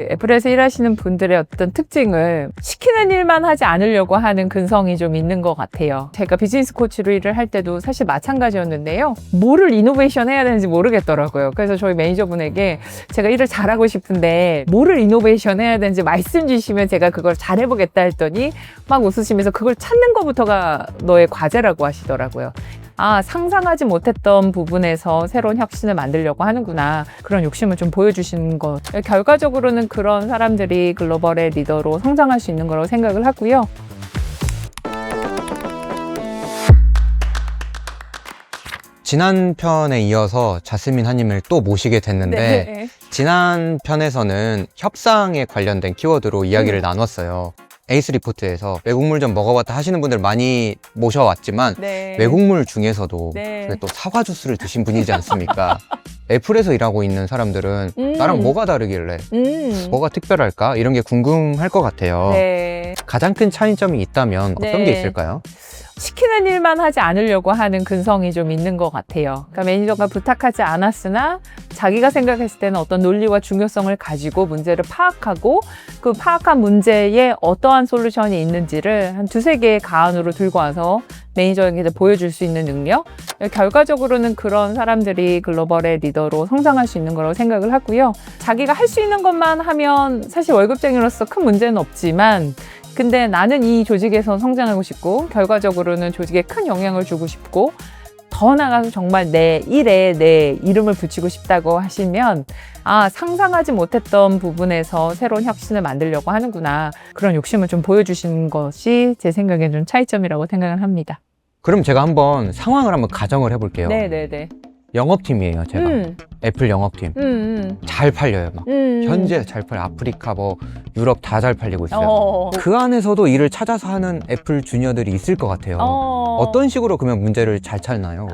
애플에서 일하시는 분들의 어떤 특징을 시키는 일만 하지 않으려고 하는 근성이 좀 있는 것 같아요. 제가 비즈니스 코치로 일을 할 때도 사실 마찬가지였는데요. 뭐를 이노베이션 해야 되는지 모르겠더라고요. 그래서 저희 매니저분에게 제가 일을 잘하고 싶은데 뭐를 이노베이션 해야 되는지 말씀 주시면 제가 그걸 잘해보겠다 했더니 막 웃으시면서 그걸 찾는 것부터가 너의 과제라고 하시더라고요. 아, 상상하지 못했던 부분에서 새로운 혁신을 만들려고 하는구나. 그런 욕심을 좀 보여주시는 것. 결과적으로는 그런 사람들이 글로벌의 리더로 성장할 수 있는 거라고 생각을 하고요. 지난 편에 이어서 자스민 한님을 또 모시게 됐는데 네. 지난 편에서는 협상에 관련된 키워드로 이야기를 나눴어요. 에이스 리포트에서 외국물 좀 먹어봤다 하시는 분들 많이 모셔왔지만 네. 외국물 중에서도 네. 또 사과 주스를 드신 분이지 않습니까? 애플에서 일하고 있는 사람들은 나랑 뭐가 다르길래 뭐가 특별할까? 이런 게 궁금할 것 같아요. 네. 가장 큰 차이점이 있다면 어떤 네. 게 있을까요? 시키는 일만 하지 않으려고 하는 근성이 좀 있는 것 같아요. 그러니까 매니저가 부탁하지 않았으나 자기가 생각했을 때는 어떤 논리와 중요성을 가지고 문제를 파악하고 그 파악한 문제에 어떠한 솔루션이 있는지를 한 두세 개의 가안으로 들고 와서 매니저에게 보여줄 수 있는 능력. 결과적으로는 그런 사람들이 글로벌의 리더로 성장할 수 있는 거라고 생각을 하고요. 자기가 할 수 있는 것만 하면 사실 월급쟁이로서 큰 문제는 없지만 근데 나는 이 조직에서 성장하고 싶고 결과적으로는 조직에 큰 영향을 주고 싶고 더 나아가서 정말 내 일에 내 이름을 붙이고 싶다고 하시면 아, 상상하지 못했던 부분에서 새로운 혁신을 만들려고 하는구나. 그런 욕심을 좀 보여주시는 것이 제 생각에는 좀 차이점이라고 생각을 합니다. 그럼 제가 한번 상황을 한번 가정을 해볼게요. 네네네. 영업팀이에요, 제가. 애플 영업팀. 잘 팔려요, 막. 현재 잘 팔려. 아프리카, 유럽 다 잘 팔리고 있어요. 그 안에서도 일을 찾아서 하는 애플 주니어들이 있을 것 같아요. 어떤 식으로 그러면 문제를 잘 찾나요?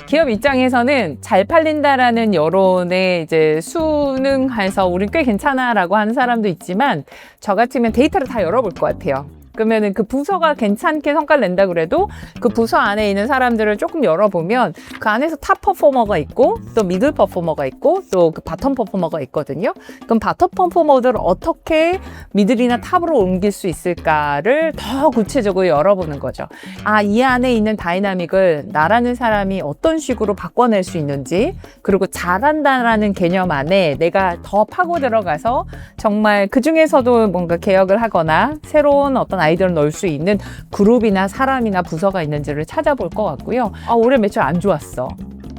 기업 입장에서는 잘 팔린다라는 여론에 이제 순응해서 우린 꽤 괜찮아라고 하는 사람도 있지만 저 같으면 데이터를 다 열어볼 것 같아요. 그러면은 그 부서가 괜찮게 성과를 낸다 그래도 그 부서 안에 있는 사람들을 조금 열어보면 그 안에서 탑 퍼포머가 있고 또 미들 퍼포머가 있고 또 그 바텀 퍼포머가 있거든요. 그럼 바텀 퍼포머들을 어떻게 미들이나 탑으로 옮길 수 있을까를 더 구체적으로 열어보는 거죠. 아, 이 안에 있는 다이나믹을 나라는 사람이 어떤 식으로 바꿔낼 수 있는지 그리고 잘한다라는 개념 안에 내가 더 파고 들어가서 정말 그 중에서도 뭔가 개혁을 하거나 새로운 어떤 아이디어를 넣을 수 있는 그룹이나 사람이나 부서가 있는지를 찾아볼 것 같고요. 아, 올해 매출 안 좋았어.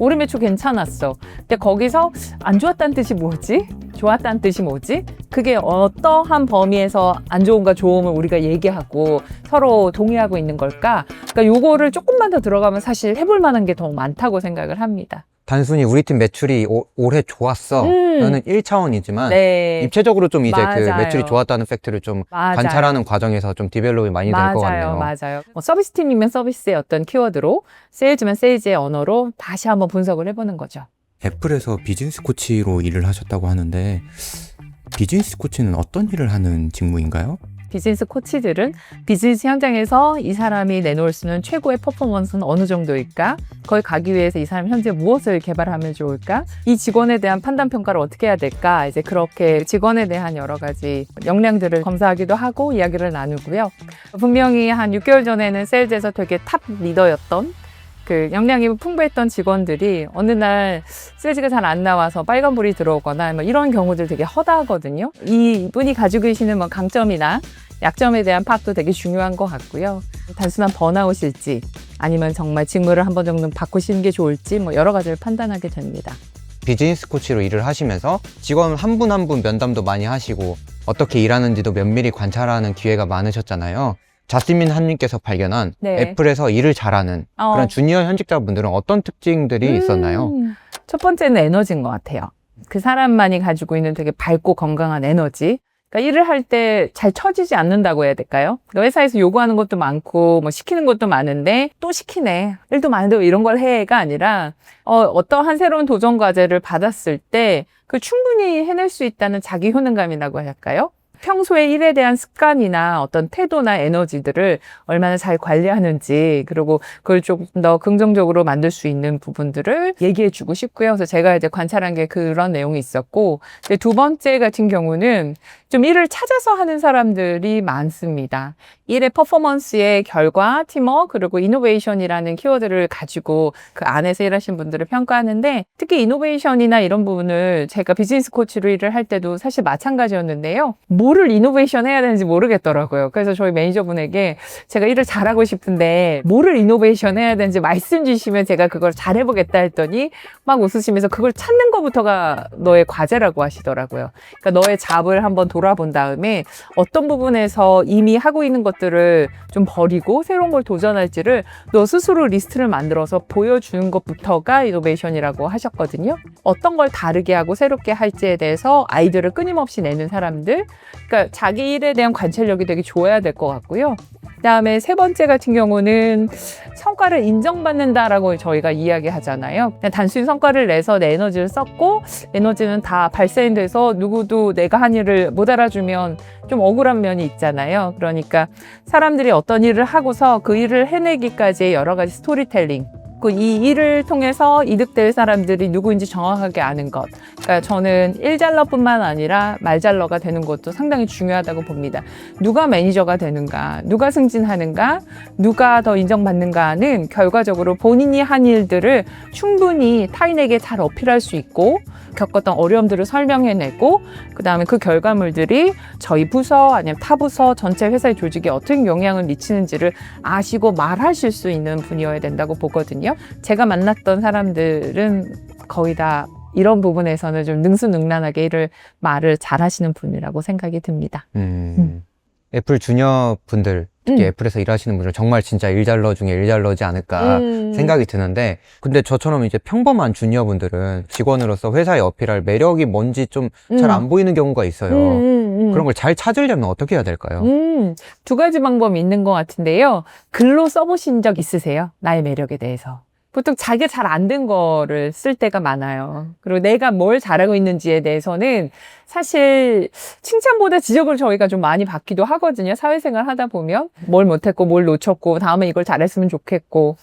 올해 매출 괜찮았어. 근데 거기서 안 좋았다는 뜻이 뭐지? 좋았다는 뜻이 뭐지? 그게 어떠한 범위에서 안 좋은가 좋음을 우리가 얘기하고 서로 동의하고 있는 걸까? 그러니까 요거를 조금만 더 들어가면 사실 해볼 만한 게 더 많다고 생각을 합니다. 단순히 우리 팀 매출이 올해 좋았어. 는 1차원이지만 네. 입체적으로 좀 이제 그 맞아요. 매출이 좋았다는 팩트를 좀 맞아요. 관찰하는 과정에서 좀 디벨롭이 많이 될 것 같네요. 맞아요. 서비스 팀이면 서비스의 어떤 키워드로, 세일즈면 세일즈의 언어로 다시 한번 분석을 해보는 거죠. 애플에서 비즈니스 코치로 일을 하셨다고 하는데 비즈니스 코치는 어떤 일을 하는 직무인가요? 비즈니스 코치들은 비즈니스 현장에서 이 사람이 내놓을 수 있는 최고의 퍼포먼스는 어느 정도일까? 거기 가기 위해서 이 사람이 현재 무엇을 개발하면 좋을까? 이 직원에 대한 판단 평가를 어떻게 해야 될까? 이제 그렇게 직원에 대한 여러 가지 역량들을 검사하기도 하고 이야기를 나누고요. 분명히 한 6개월 전에는 세일즈에서 되게 탑 리더였던 그 역량이 풍부했던 직원들이 어느 날 세일즈가 잘 안 나와서 빨간불이 들어오거나 이런 경우들 되게 허다하거든요. 이분이 가지고 계시는 강점이나 약점에 대한 파악도 되게 중요한 것 같고요. 단순한 번아웃일지 아니면 정말 직무를 한 번 정도 바꾸시는 게 좋을지 여러 가지를 판단하게 됩니다. 비즈니스 코치로 일을 하시면서 직원 한 분 한 분 면담도 많이 하시고 어떻게 일하는지도 면밀히 관찰하는 기회가 많으셨잖아요. 자스민 한님께서 발견한 네. 애플에서 일을 잘하는 그런 주니어 현직자분들은 어떤 특징들이 있었나요? 첫 번째는 에너지인 것 같아요. 그 사람만이 가지고 있는 되게 밝고 건강한 에너지. 그러니까 일을 할 때 잘 처지지 않는다고 해야 될까요? 그러니까 회사에서 요구하는 것도 많고 시키는 것도 많은데 또 시키네. 일도 많은데 이런 걸 해가 아니라 어떠한 새로운 도전 과제를 받았을 때 그 충분히 해낼 수 있다는 자기 효능감이라고 할까요? 평소에 일에 대한 습관이나 어떤 태도나 에너지들을 얼마나 잘 관리하는지, 그리고 그걸 좀 더 긍정적으로 만들 수 있는 부분들을 얘기해 주고 싶고요. 그래서 제가 이제 관찰한 게 그런 내용이 있었고, 이제 두 번째 같은 경우는 좀 일을 찾아서 하는 사람들이 많습니다. 일의 퍼포먼스의 결과, 팀워크, 그리고 이노베이션이라는 키워드를 가지고 그 안에서 일하신 분들을 평가하는데, 특히 이노베이션이나 이런 부분을 제가 비즈니스 코치로 일을 할 때도 사실 마찬가지였는데요. 뭐를 이노베이션 해야 되는지 모르겠더라고요. 그래서 저희 매니저분에게 제가 일을 잘하고 싶은데 뭐를 이노베이션 해야 되는지 말씀 주시면 제가 그걸 잘해보겠다 했더니 막 웃으시면서 그걸 찾는 것부터가 너의 과제라고 하시더라고요. 그러니까 너의 잡을 한번 돌아본 다음에 어떤 부분에서 이미 하고 있는 것들을 좀 버리고 새로운 걸 도전할지를 너 스스로 리스트를 만들어서 보여주는 것부터가 이노베이션이라고 하셨거든요. 어떤 걸 다르게 하고 새롭게 할지에 대해서 아이디어를 끊임없이 내는 사람들, 그러니까 자기 일에 대한 관찰력이 되게 좋아야 될 것 같고요. 그다음에 세 번째 같은 경우는 성과를 인정받는다라고 저희가 이야기하잖아요. 그냥 단순히 성과를 내서 내 에너지를 썼고 에너지는 다 발산돼서 누구도 내가 한 일을 못 알아주면 좀 억울한 면이 있잖아요. 그러니까 사람들이 어떤 일을 하고서 그 일을 해내기까지의 여러 가지 스토리텔링, 이 일을 통해서 이득될 사람들이 누구인지 정확하게 아는 것. 그러니까 저는 일잘러뿐만 아니라 말잘러가 되는 것도 상당히 중요하다고 봅니다. 누가 매니저가 되는가, 누가 승진하는가, 누가 더 인정받는가는 결과적으로 본인이 한 일들을 충분히 타인에게 잘 어필할 수 있고 겪었던 어려움들을 설명해내고 그다음에 그 결과물들이 저희 부서 아니면 타 부서 전체 회사의 조직에 어떤 영향을 미치는지를 아시고 말하실 수 있는 분이어야 된다고 보거든요. 제가 만났던 사람들은 거의 다 이런 부분에서는 좀 능수능란하게 말을 잘하시는 분이라고 생각이 듭니다. 애플 주니어 분들, 특히 애플에서 일하시는 분들 정말 진짜 일잘러 중에 일잘러지 않을까 생각이 드는데, 근데 저처럼 이제 평범한 주니어 분들은 직원으로서 회사에 어필할 매력이 뭔지 좀 잘 안 보이는 경우가 있어요. 그런 걸 잘 찾으려면 어떻게 해야 될까요? 두 가지 방법이 있는 것 같은데요. 글로 써보신 적 있으세요? 나의 매력에 대해서. 보통 자기가 잘 안 된 거를 쓸 때가 많아요. 그리고 내가 뭘 잘하고 있는지에 대해서는 사실 칭찬보다 지적을 저희가 좀 많이 받기도 하거든요. 사회생활 하다 보면 뭘 못했고 뭘 놓쳤고 다음에 이걸 잘했으면 좋겠고.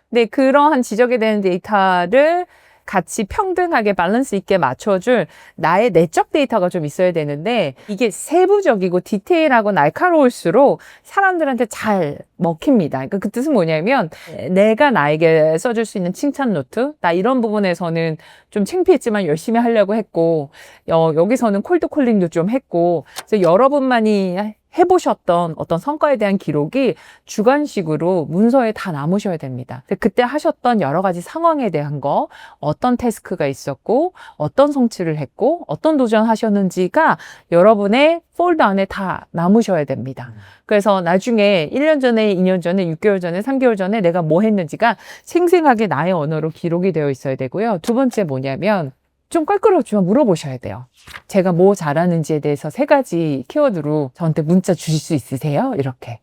근데 그러한 지적에 대한 데이터를 같이 평등하게 밸런스 있게 맞춰줄 나의 내적 데이터가 좀 있어야 되는데, 이게 세부적이고 디테일하고 날카로울수록 사람들한테 잘 먹힙니다. 그러니까 그 뜻은 뭐냐면 내가 나에게 써줄 수 있는 칭찬 노트, 나 이런 부분에서는 좀 창피했지만 열심히 하려고 했고 여기서는 콜드콜링도 좀 했고, 그래서 여러분만이 해보셨던 어떤 성과에 대한 기록이 주관식으로 문서에 다 남으셔야 됩니다. 그때 하셨던 여러 가지 상황에 대한 거, 어떤 태스크가 있었고, 어떤 성취를 했고, 어떤 도전하셨는지가 여러분의 폴더 안에 다 남으셔야 됩니다. 그래서 나중에 1년 전에, 2년 전에, 6개월 전에, 3개월 전에 내가 뭐 했는지가 생생하게 나의 언어로 기록이 되어 있어야 되고요. 두 번째 뭐냐면 좀 껄끄럽지만 물어보셔야 돼요. 제가 뭐 잘하는지에 대해서 3가지 키워드로 저한테 문자 주실 수 있으세요? 이렇게.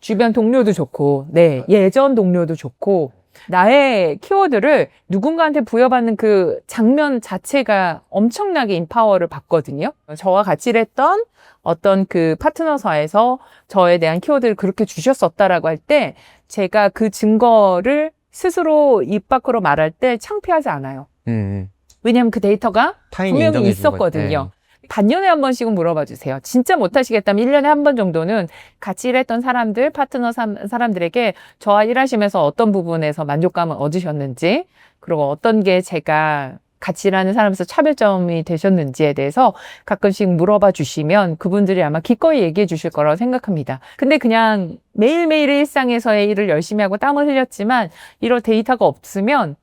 주변 동료도 좋고, 네, 예전 동료도 좋고, 나의 키워드를 누군가한테 부여받는 그 장면 자체가 엄청나게 인파워를 받거든요. 저와 같이 일했던 어떤 그 파트너사에서 저에 대한 키워드를 그렇게 주셨었다라고 할 때 제가 그 증거를 스스로 입 밖으로 말할 때 창피하지 않아요. 왜냐하면 그 데이터가 분명히 있었거든요. 반년에 한 번씩은 물어봐 주세요. 진짜 못하시겠다면 1년에 한 번 정도는 같이 일했던 사람들, 파트너 사람들에게 저와 일하시면서 어떤 부분에서 만족감을 얻으셨는지, 그리고 어떤 게 제가 같이 일하는 사람에서 차별점이 되셨는지에 대해서 가끔씩 물어봐 주시면 그분들이 아마 기꺼이 얘기해 주실 거라고 생각합니다. 근데 그냥 매일매일의 일상에서의 일을 열심히 하고 땀을 흘렸지만 이런 데이터가 없으면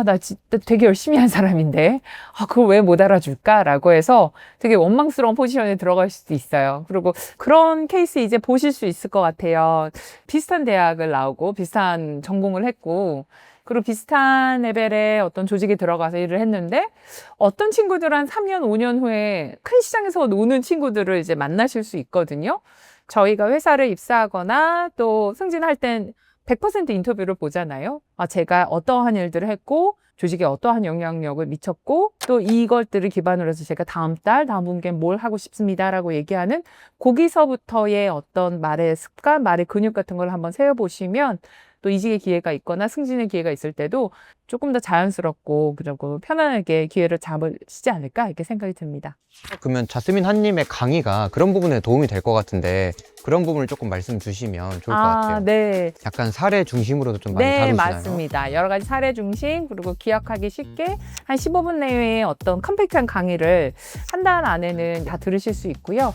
나 진짜 되게 열심히 한 사람인데, 그걸 왜 못 알아줄까라고 해서 되게 원망스러운 포지션에 들어갈 수도 있어요. 그리고 그런 케이스 이제 보실 수 있을 것 같아요. 비슷한 대학을 나오고, 비슷한 전공을 했고, 그리고 비슷한 레벨의 어떤 조직에 들어가서 일을 했는데, 어떤 친구들은 한 3년, 5년 후에 큰 시장에서 노는 친구들을 이제 만나실 수 있거든요. 저희가 회사를 입사하거나 또 승진할 땐 100% 인터뷰를 보잖아요. 제가 어떠한 일들을 했고 조직에 어떠한 영향력을 미쳤고 또 이것들을 기반으로 해서 제가 다음 분기엔 뭘 하고 싶습니다라고 얘기하는 거기서부터의 어떤 말의 습관, 말의 근육 같은 걸 한번 세워보시면 또 이직의 기회가 있거나 승진의 기회가 있을 때도 조금 더 자연스럽고 그리고 편안하게 기회를 잡으시지 않을까 이렇게 생각이 듭니다. 그러면 자스민 한님의 강의가 그런 부분에 도움이 될 것 같은데 그런 부분을 조금 말씀 주시면 좋을 것 같아요. 네. 약간 사례 중심으로도 좀 많이 네, 다루시나요? 맞습니다. 여러 가지 사례 중심 그리고 기억하기 쉽게 한 15분 내외의 어떤 컴팩트한 강의를 한 달 안에는 다 들으실 수 있고요.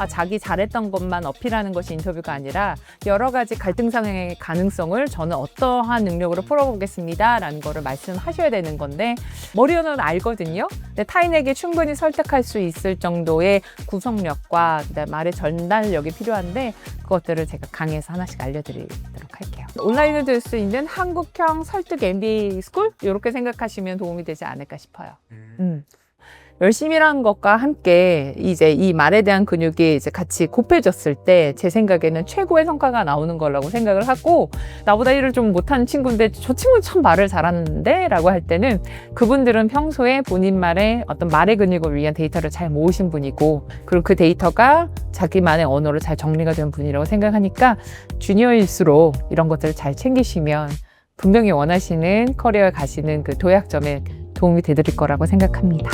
자기 잘했던 것만 어필하는 것이 인터뷰가 아니라 여러 가지 갈등 상황의 가능성을 저는 어떠한 능력으로 풀어보겠습니다 라는 거를 말씀하셔야 되는 건데 머리로는 알거든요. 근데 타인에게 충분히 설득할 수 있을 정도의 구성력과 그다음에 말의 전달력이 필요한데 그것들을 제가 강의에서 하나씩 알려드리도록 할게요. 온라인으로 들 수 있는 한국형 설득 MBA 스쿨 이렇게 생각하시면 도움이 되지 않을까 싶어요. 열심히 일하는 것과 함께 이제 이 말에 대한 근육이 이제 같이 곱해졌을 때 제 생각에는 최고의 성과가 나오는 거라고 생각을 하고 나보다 일을 좀 못하는 친구인데 저 친구는 참 말을 잘하는데 라고 할 때는 그분들은 평소에 본인 말의 어떤 말의 근육을 위한 데이터를 잘 모으신 분이고 그리고 그 데이터가 자기만의 언어로 잘 정리가 된 분이라고 생각하니까 주니어일수록 이런 것들을 잘 챙기시면 분명히 원하시는 커리어에 가시는 그 도약점에 도움이 되드릴 거라고 생각합니다.